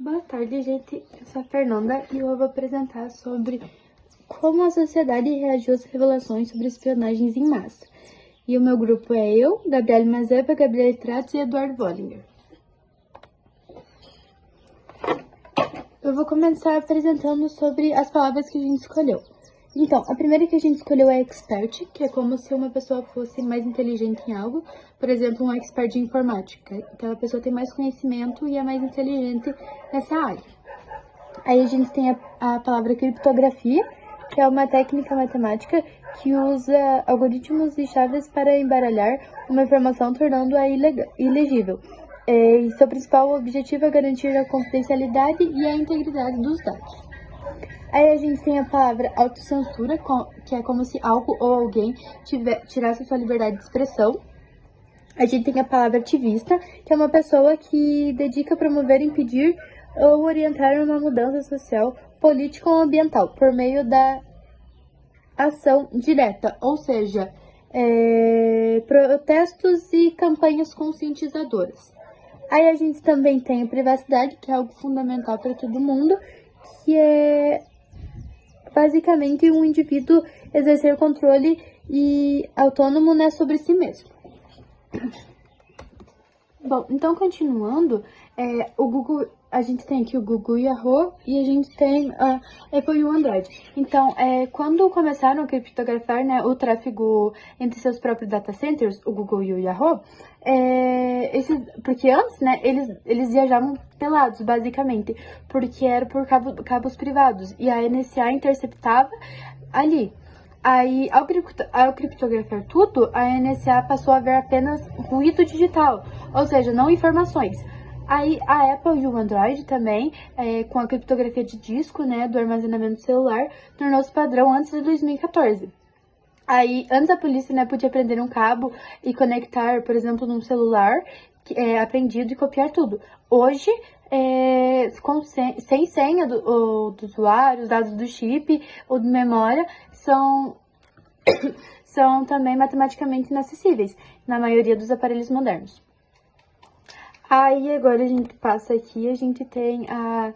Boa tarde, gente. Eu sou a Fernanda e eu vou apresentar sobre como a sociedade reagiu às revelações sobre espionagens em massa. E o meu grupo é eu, Gabriele Mazeba, Gabriele Tratz e Eduardo Bollinger. Eu vou começar apresentando sobre as palavras que a gente escolheu. Então, a primeira que a gente escolheu é expert, que é como se uma pessoa fosse mais inteligente em algo. Por exemplo, um expert de informática. Aquela pessoa tem mais conhecimento e é mais inteligente nessa área. Aí a gente tem a palavra criptografia, que é uma técnica matemática que usa algoritmos e chaves para embaralhar uma informação, tornando-a ilegível. E seu principal objetivo é garantir a confidencialidade e a integridade dos dados. Aí a gente tem a palavra autocensura, que é como se algo ou alguém tirasse sua liberdade de expressão. A gente tem a palavra ativista, que é uma pessoa que dedica a promover, impedir ou orientar uma mudança social, política ou ambiental por meio da ação direta, ou seja, protestos e campanhas conscientizadoras. Aí a gente também tem a privacidade, que é algo fundamental para todo mundo, que é basicamente um indivíduo exercer controle e autônomo, né, sobre si mesmo. Bom, então continuando, o Google, a gente tem aqui o Google e o Yahoo e a gente tem a Apple e o Android. Então, quando começaram a criptografar, né, o tráfego entre seus próprios data centers, o Google e o Yahoo, porque antes, né, eles viajavam pelados, basicamente, porque era por cabos privados, e a NSA interceptava ali. Aí, ao criptografar tudo, a NSA passou a ver apenas ruído digital, ou seja, não informações. Aí, a Apple e o Android também, com a criptografia de disco, né, do armazenamento celular, tornou-se padrão antes de 2014. Aí, antes a polícia, né, podia prender um cabo e conectar, por exemplo, num celular apreendido e copiar tudo. Hoje, sem senha do usuário, os dados do chip ou de memória são também matematicamente inacessíveis na maioria dos aparelhos modernos. Aí agora a gente passa aqui, a gente tem a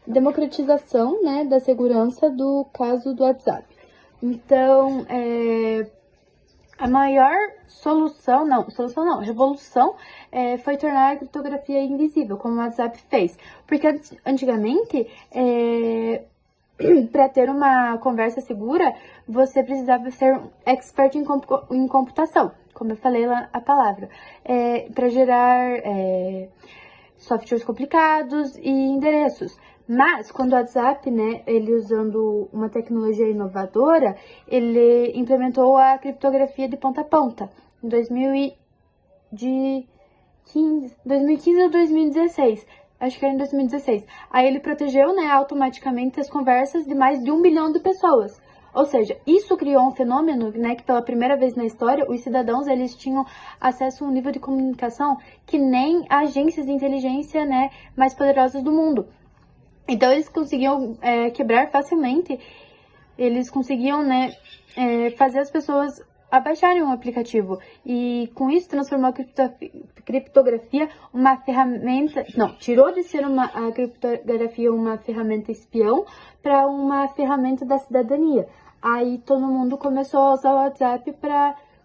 democratização, né, da segurança do caso do WhatsApp. Então, a maior revolução foi tornar a criptografia invisível, como o WhatsApp fez. Porque antigamente, para ter uma conversa segura, você precisava ser um expert em computação, como eu falei lá a palavra, para gerar softwares complicados e endereços. Mas, quando o WhatsApp, né, ele usando uma tecnologia inovadora, ele implementou a criptografia de ponta a ponta, em 2015 ou 2016. Acho que era em 2016. Aí ele protegeu, né, automaticamente as conversas de mais de 1 bilhão de pessoas. Ou seja, isso criou um fenômeno, né, que pela primeira vez na história, os cidadãos, eles tinham acesso a um nível de comunicação que nem agências de inteligência, né, mais poderosas do mundo. Então, eles conseguiam quebrar facilmente, eles conseguiam, né, fazer as pessoas abaixarem um aplicativo. E com isso, transformou a criptografia uma ferramenta... Não, tirou de ser a criptografia uma ferramenta espião para uma ferramenta da cidadania. Aí todo mundo começou a usar o WhatsApp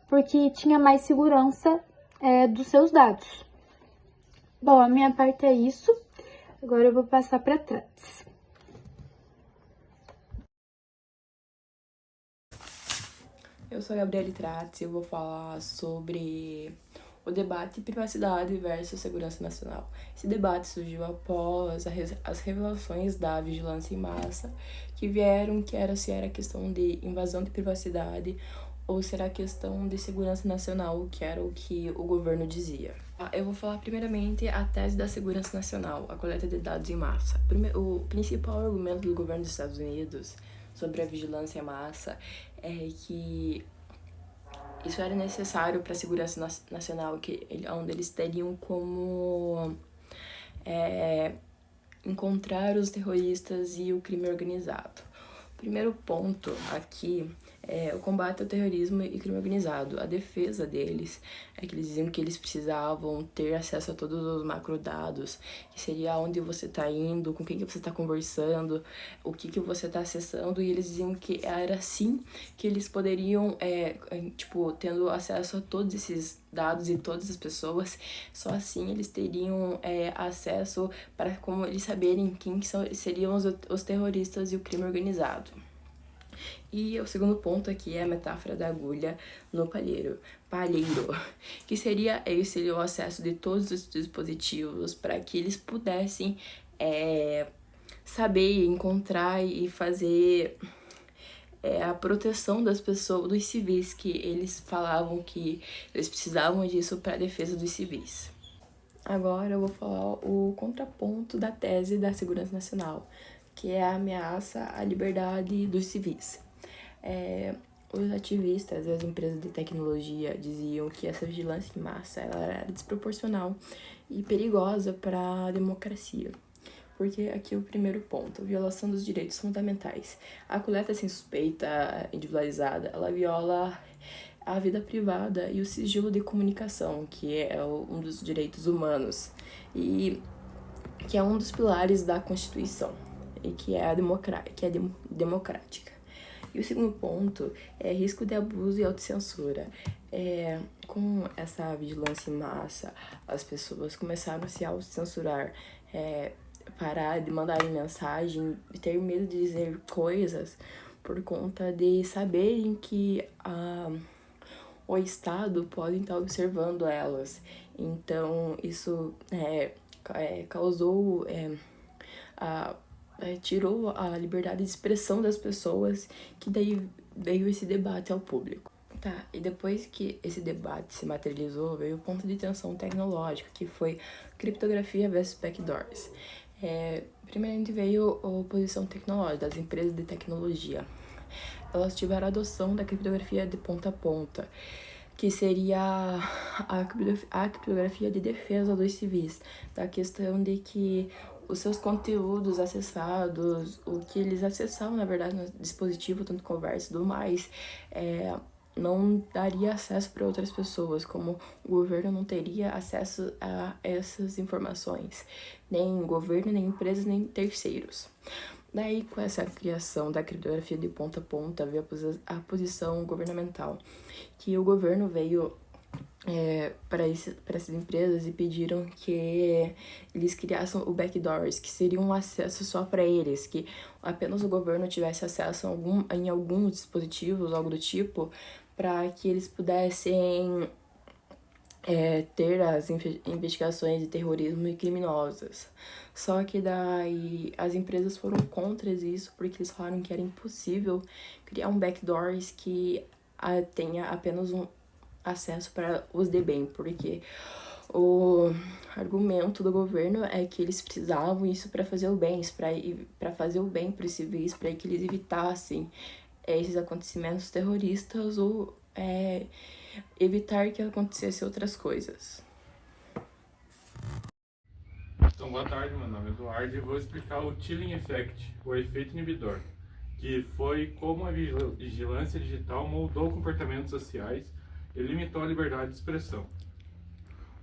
porque tinha mais segurança dos seus dados. Bom, a minha parte é isso. Agora eu vou passar para trás. Eu sou a Gabriele Tratz e eu vou falar sobre o debate privacidade versus segurança nacional. Esse debate surgiu após as revelações da vigilância em massa que vieram, se era questão de invasão de privacidade ou será questão de segurança nacional, que era o que o governo dizia. Eu vou falar primeiramente a tese da segurança nacional, a coleta de dados em massa. O principal argumento do governo dos Estados Unidos sobre a vigilância em massa é que isso era necessário para a segurança nacional, onde eles teriam como encontrar os terroristas e o crime organizado. Primeiro ponto aqui é o combate ao terrorismo e crime organizado. A defesa deles é que eles diziam que eles precisavam ter acesso a todos os macrodados, que seria onde você está indo, com quem que você está conversando, o que que você está acessando, e eles diziam que era assim que eles poderiam, tendo acesso a todos esses dados e todas as pessoas, só assim eles teriam acesso para como eles saberem quem seriam os terroristas e o crime organizado. E o segundo ponto aqui é a metáfora da agulha no palheiro, que seria esse o acesso de todos os dispositivos para que eles pudessem saber, encontrar e fazer a proteção das pessoas, dos civis, que eles falavam que eles precisavam disso para a defesa dos civis. Agora eu vou falar o contraponto da tese da segurança nacional, que é a ameaça à liberdade dos civis. Os ativistas e as empresas de tecnologia diziam que essa vigilância em massa ela era desproporcional e perigosa para a democracia. Porque aqui é o primeiro ponto, violação dos direitos fundamentais. A coleta sem suspeita individualizada, ela viola a vida privada e o sigilo de comunicação, que é um dos direitos humanos e que é um dos pilares da Constituição e que é democrática. E o segundo ponto é risco de abuso e autocensura. Com essa vigilância em massa, as pessoas começaram a se autocensurar, parar de mandarem mensagem, ter medo de dizer coisas por conta de saberem que o Estado pode estar observando elas. Então, isso causou, tirou a liberdade de expressão das pessoas, que daí veio esse debate ao público. Tá, e depois que esse debate se materializou, veio o ponto de tensão tecnológico, que foi criptografia versus backdoors. Primeiramente veio a oposição tecnológica das empresas de tecnologia. Elas tiveram a adoção da criptografia de ponta a ponta, que seria a criptografia de defesa dos civis, da questão de que os seus conteúdos acessados, o que eles acessavam, na verdade, no dispositivo, tanto conversa e tudo mais, não daria acesso para outras pessoas, como o governo não teria acesso a essas informações, nem governo, nem empresas, nem terceiros. Daí, com essa criação da criptografia de ponta a ponta, veio a posição governamental, que o governo veio para essas empresas e pediram que eles criassem o backdoors, que seria um acesso só para eles, que apenas o governo tivesse acesso em alguns dispositivos, algo do tipo, para que eles pudessem ter as investigações de terrorismo e criminosas. Só que daí as empresas foram contra isso, porque eles falaram que era impossível criar um backdoors que tenha apenas um acesso para os de bem, porque o argumento do governo é que eles precisavam isso para fazer o bem, para fazer o bem para os civis, para que eles evitassem esses acontecimentos terroristas ou evitar que acontecesse outras coisas. Então, boa tarde, meu nome é Eduardo e vou explicar o Chilling Effect, o efeito inibidor, que foi como a vigilância digital moldou comportamentos sociais e limitou a liberdade de expressão.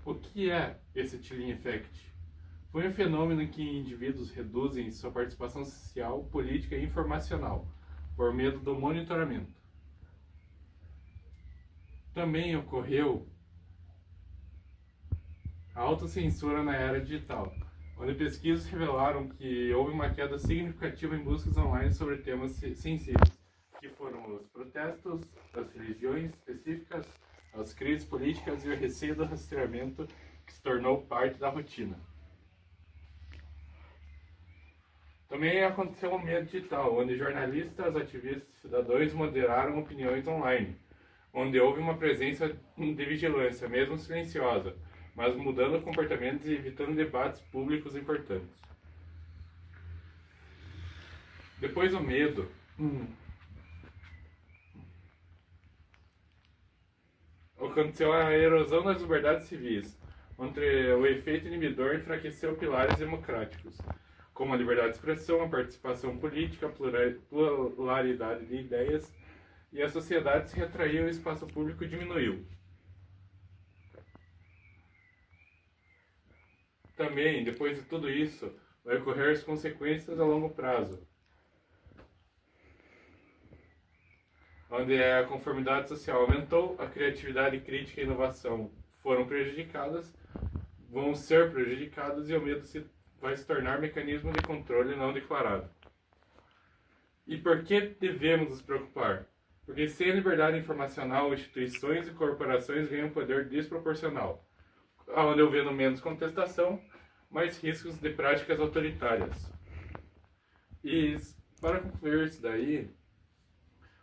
O que é esse Chilling Effect? Foi um fenômeno em que indivíduos reduzem sua participação social, política e informacional, por medo do monitoramento. Também ocorreu a autocensura na era digital, onde pesquisas revelaram que houve uma queda significativa em buscas online sobre temas sensíveis, que foram os protestos, as religiões específicas, as crises políticas e o receio do rastreamento, que se tornou parte da rotina. Também aconteceu um medo digital, onde jornalistas, ativistas e cidadãos moderaram opiniões online, onde houve uma presença de vigilância, mesmo silenciosa, mas mudando comportamentos e evitando debates públicos importantes. Depois do medo, aconteceu a erosão das liberdades civis, onde o efeito inibidor enfraqueceu pilares democráticos. como a liberdade de expressão, a participação política, a pluralidade de ideias, e a sociedade se retraiu e o espaço público diminuiu. Também, depois de tudo isso, vai ocorrer as consequências a longo prazo, onde a conformidade social aumentou, a criatividade, crítica e inovação foram prejudicadas, vão ser prejudicadas, e o medo vai se tornar mecanismo de controle não declarado. E por que devemos nos preocupar? Porque sem a liberdade informacional, instituições e corporações ganham poder desproporcional, onde havendo menos contestação, mais riscos de práticas autoritárias. E para concluir isso daí,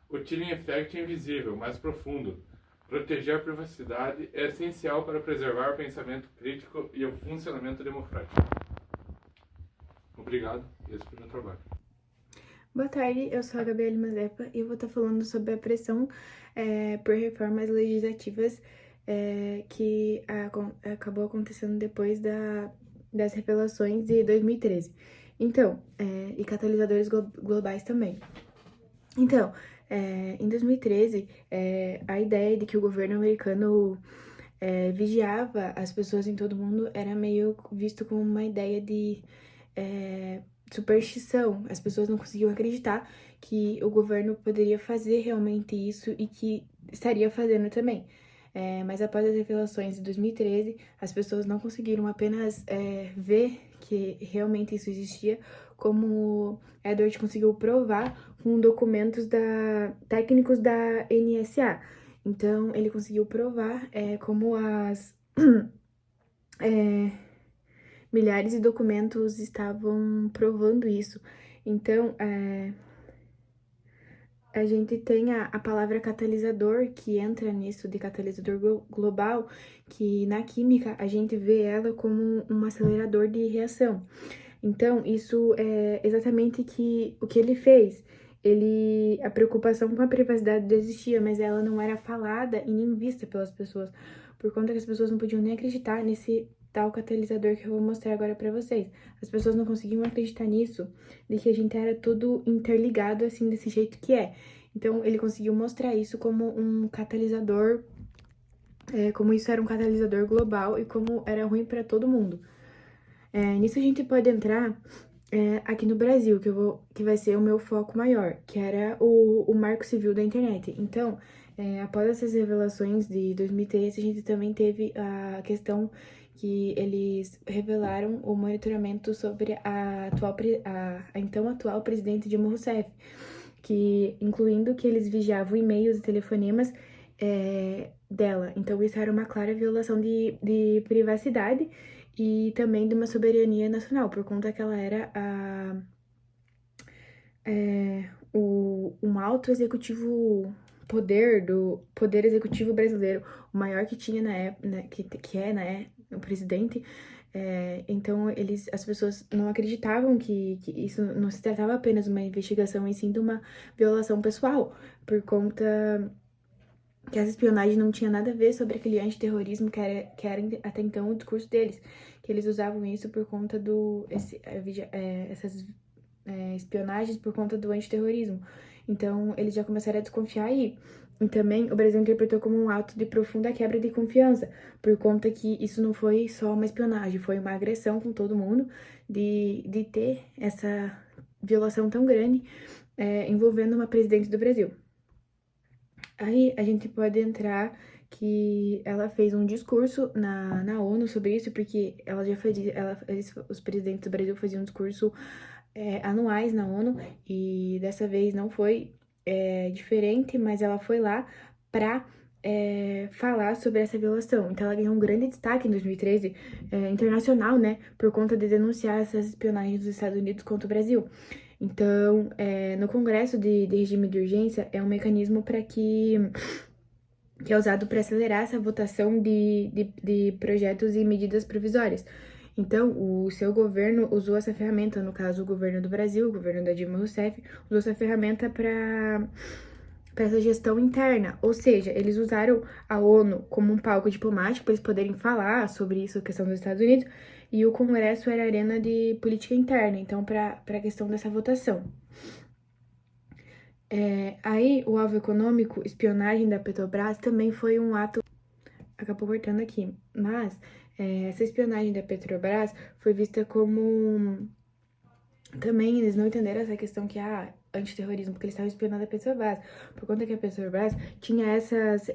o chilling effect é invisível, mas profundo. Proteger a privacidade é essencial para preservar o pensamento crítico e o funcionamento democrático. Obrigado, esse foi o meu trabalho. Boa tarde, eu sou a Gabriela Mazepa e eu vou estar falando sobre a pressão por reformas legislativas que acabou acontecendo depois das revelações de 2013. Então, e catalisadores globais também. Então, em 2013, a ideia de que o governo americano vigiava as pessoas em todo mundo era meio visto como uma ideia de superstição. As pessoas não conseguiam acreditar que o governo poderia fazer realmente isso e que estaria fazendo também. Mas após as revelações de 2013, as pessoas não conseguiram apenas ver que realmente isso existia, como Edward conseguiu provar com documentos técnicos da NSA. Então, ele conseguiu provar como as milhares de documentos estavam provando isso. Então, a gente tem a palavra catalisador, que entra nisso de catalisador global, que na química a gente vê ela como um acelerador de reação. Então, isso é exatamente o que ele fez. A preocupação com a privacidade existia, mas ela não era falada e nem vista pelas pessoas, por conta que as pessoas não podiam nem acreditar nesse tal catalisador que eu vou mostrar agora pra vocês. As pessoas não conseguiam acreditar nisso, de que a gente era tudo interligado, assim, desse jeito que é. Então, ele conseguiu mostrar isso como um catalisador, como isso era um catalisador global e como era ruim pra todo mundo. Nisso a gente pode entrar aqui no Brasil, que vai ser o meu foco maior, que era o Marco Civil da internet. Então, após essas revelações de 2013, a gente também teve a questão que eles revelaram o monitoramento sobre a então atual presidente Dilma Rousseff, que incluindo que eles vigiavam e-mails e telefonemas dela. Então, isso era uma clara violação de privacidade e também de uma soberania nacional, por conta que ela era um alto executivo poder do poder executivo brasileiro, o maior que tinha na época, né, que é o presidente. Então as pessoas não acreditavam que isso não se tratava apenas de uma investigação, e sim de uma violação pessoal, por conta que essa espionagem não tinha nada a ver sobre aquele antiterrorismo que era até então o discurso deles, que eles usavam isso por conta essas espionagens por conta do antiterrorismo. Então, eles já começaram a desconfiar aí. E também o Brasil interpretou como um ato de profunda quebra de confiança, por conta que isso não foi só uma espionagem, foi uma agressão com todo mundo, de ter essa violação tão grande envolvendo uma presidente do Brasil. Aí a gente pode entrar que ela fez um discurso na ONU sobre isso, porque ela já fazia, os presidentes do Brasil faziam um discurso anuais na ONU, e dessa vez não foi diferente, mas ela foi lá para falar sobre essa violação. Então ela ganhou um grande destaque em 2013, internacional, né, por conta de denunciar essas espionagens dos Estados Unidos contra o Brasil. Então, no Congresso de Regime de Urgência é um mecanismo que é usado para acelerar essa votação de projetos e medidas provisórias. Então, o seu governo usou essa ferramenta, no caso, o governo do Brasil, o governo da Dilma Rousseff, usou essa ferramenta para essa gestão interna. Ou seja, eles usaram a ONU como um palco diplomático para eles poderem falar sobre isso, a questão dos Estados Unidos, e o Congresso era a arena de política interna, então, para a questão dessa votação. Aí, o alvo econômico, espionagem da Petrobras, também foi um ato. Acabou cortando aqui, mas essa espionagem da Petrobras foi vista como. Também eles não entenderam essa questão que antiterrorismo, porque eles estavam espionando a Petrobras, por conta que a Petrobras tinha essas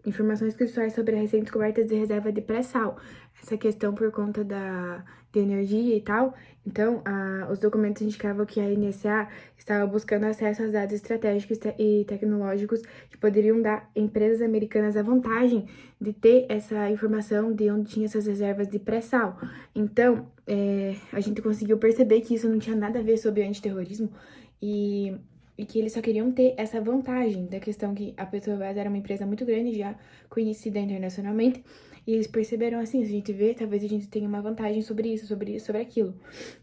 informações pessoais sobre a recém-descoberta de reserva de pré-sal. Essa questão por conta de energia e tal. Então, os documentos indicavam que a NSA estava buscando acesso aos dados estratégicos e tecnológicos que poderiam dar empresas americanas a vantagem de ter essa informação de onde tinha essas reservas de pré-sal. Então, a gente conseguiu perceber que isso não tinha nada a ver sobre antiterrorismo e que eles só queriam ter essa vantagem da questão que a Petrobras era uma empresa muito grande, já conhecida internacionalmente, e eles perceberam assim, se a gente vê, talvez a gente tenha uma vantagem sobre isso, sobre aquilo.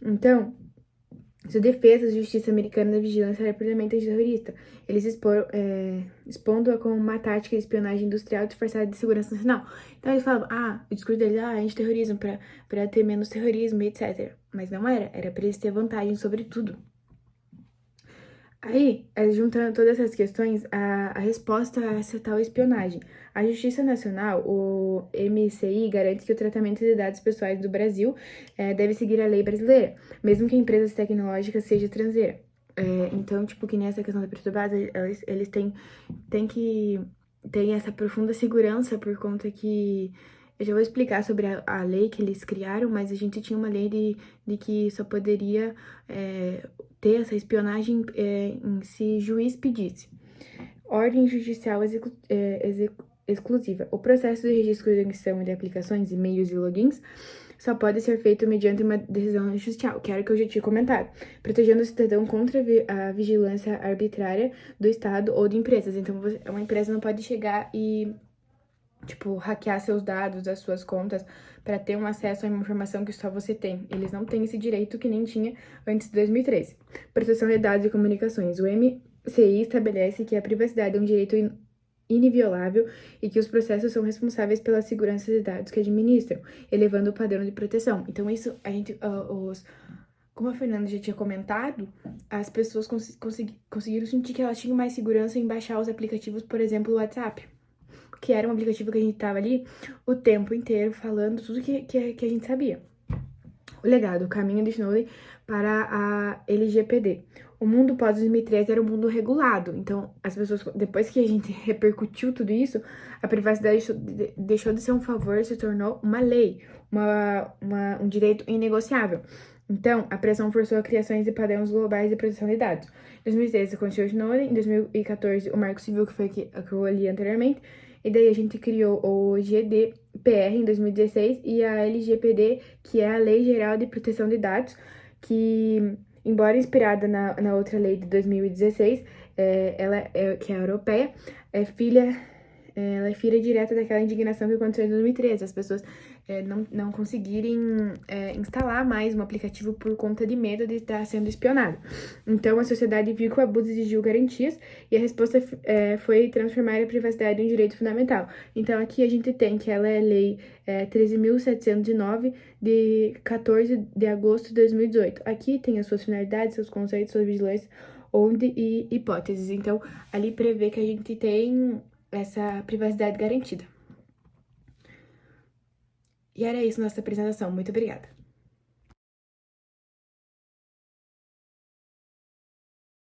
Então, sua defesa da justiça americana da vigilância era puramente antiterrorista. Eles expondo-a como uma tática de espionagem industrial disfarçada de segurança nacional. Então eles falavam, o discurso deles é antiterrorismo, para ter menos terrorismo e etc. Mas não era para eles ter vantagem sobre tudo. Aí, juntando todas essas questões, a resposta a essa tal espionagem. A Justiça Nacional, o MCI, garante que o tratamento de dados pessoais do Brasil deve seguir a lei brasileira, mesmo que a empresa tecnológica seja estrangeira. Então, tipo, que nessa questão da Petrobras, eles têm essa profunda segurança por conta que... Eu já vou explicar sobre a lei que eles criaram, mas a gente tinha uma lei de que só poderia ter essa espionagem se juiz pedisse. Ordem judicial exclusiva. O processo de registro de conexão de aplicações, e-mails e logins só pode ser feito mediante uma decisão judicial, que era o que eu já tinha comentado, protegendo o cidadão contra a vigilância arbitrária do Estado ou de empresas. Então, uma empresa não pode chegar e hackear seus dados, as suas contas, para ter um acesso a uma informação que só você tem. Eles não têm esse direito que nem tinha antes de 2013. Proteção de dados e comunicações. O MCI estabelece que a privacidade é um direito iniviolável e que os processos são responsáveis pela segurança de dados que administram, elevando o padrão de proteção. Então, isso, como a Fernanda já tinha comentado, as pessoas conseguiram sentir que elas tinham mais segurança em baixar os aplicativos, por exemplo, o WhatsApp, que era um aplicativo que a gente tava ali o tempo inteiro falando tudo que a gente sabia. O legado, o caminho de Snowden para a LGPD. O mundo pós-2013 era um mundo regulado, então as pessoas, depois que a gente repercutiu tudo isso, a privacidade deixou de ser um favor e se tornou uma lei, um direito inegociável. Então, a pressão forçou a criação de padrões globais de proteção de dados. Em 2013, aconteceu o Snowden, em 2014, o Marco Civil, que foi que eu li anteriormente, e daí a gente criou o GDPR em 2016 e a LGPD, que é a Lei Geral de Proteção de Dados, que, embora inspirada na outra lei de 2016, que é a europeia, ela é filha direta daquela indignação que aconteceu em 2013. As pessoas não conseguirem instalar mais um aplicativo por conta de medo de estar sendo espionado. Então, a sociedade viu que o abuso exigiu garantias e a resposta foi transformar a privacidade em um direito fundamental. Então, aqui a gente tem que ela é a Lei 13.709, de 14 de agosto de 2018. Aqui tem as suas finalidades, seus conceitos, suas vigilâncias, onde e hipóteses. Então, ali prevê que a gente tem essa privacidade garantida. E era isso nossa apresentação. Muito obrigada.